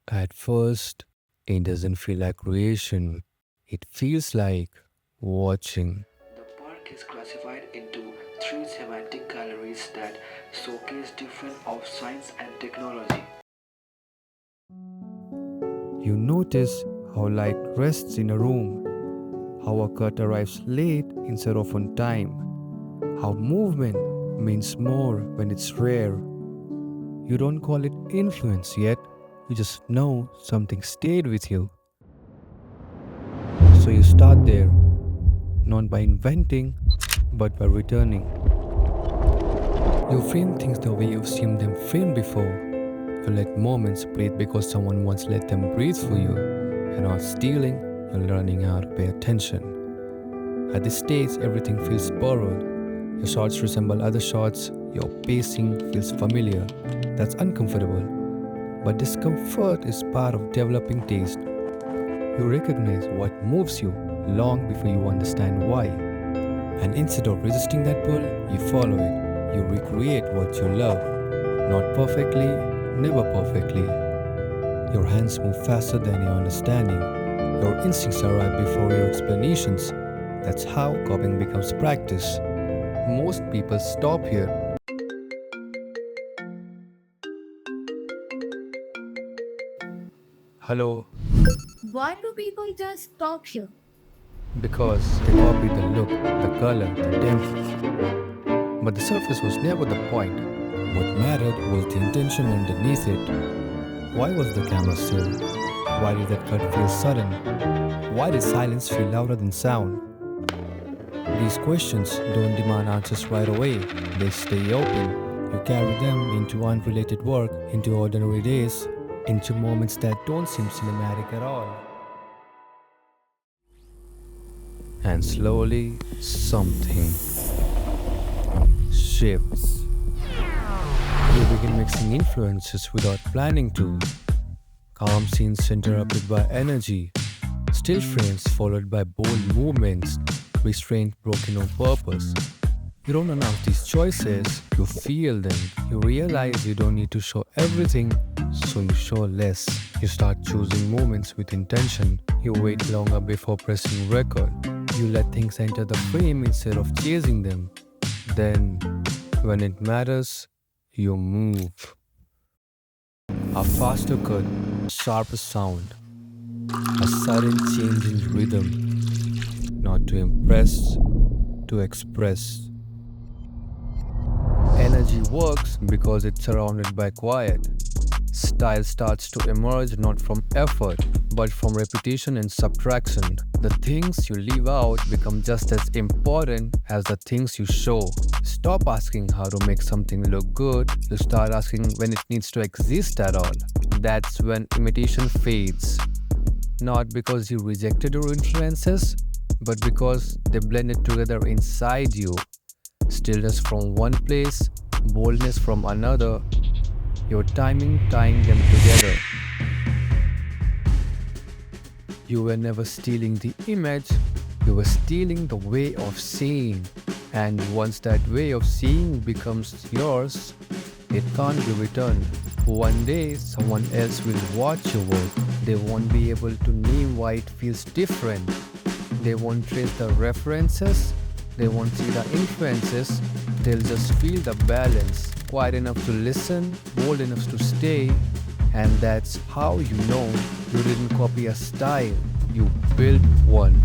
At first, it doesn't feel like creation. It feels like watching. The park is classified into three semantic galleries that showcase different of science and technology. You notice how light rests in a room, how a cut arrives late instead of on time, how movement means more when it's rare. You don't call it influence yet, you just know something stayed with you. So you start there, not by inventing, but by returning. You frame things the way you've seen them framed before. You let moments breathe because someone once let them breathe for you. You're not stealing, you're learning how to pay attention. At this stage, everything feels borrowed. Your shots resemble other shots, your pacing feels familiar. That's uncomfortable. But discomfort is part of developing taste. You recognize what moves you long before you understand why. And instead of resisting that pull, you follow it. You recreate what you love. Not perfectly, never perfectly. Your hands move faster than your understanding. Your instincts arrive before your explanations. That's how copying becomes practice. Most people stop here hello Why do people just stop here? because they copy the look, the color, the depth. But the surface was never the point. What mattered was the intention underneath it. Why was the camera still? Why did that cut feel sudden? Why did silence feel louder than sound? These questions don't demand answers right away, they stay open. You carry them into unrelated work, into ordinary days, into moments that don't seem cinematic at all. And slowly, something shifts. You begin mixing influences without planning to. Calm scenes interrupted by energy, still frames followed by bold movements, restraint broken on purpose. You don't announce these choices, you feel them. You realize you don't need to show everything, so you show less. You start choosing moments with intention. You wait longer before pressing record. You let things enter the frame instead of chasing them. Then, when it matters, you move. A faster cut, sharper sound, a sudden change in rhythm, not to impress, to express. Energy works because it's surrounded by quiet. Style starts to emerge not from effort, but from repetition and subtraction. The things you leave out become just as important as the things you show. Stop asking how to make something look good, you start asking when it needs to exist at all. That's when imitation fades. Not because you rejected your influences, but because they blended together inside you. Stillness from one place, boldness from another, your timing tying them together. You were never stealing the image, you were stealing the way of seeing. And once that way of seeing becomes yours, it can't be returned. One day, someone else will watch your work. They won't be able to name why it feels different. They won't trace the references, they won't see the influences, they'll just feel the balance. Quiet enough to listen, bold enough to stay, and that's how you know you didn't copy a style, you built one.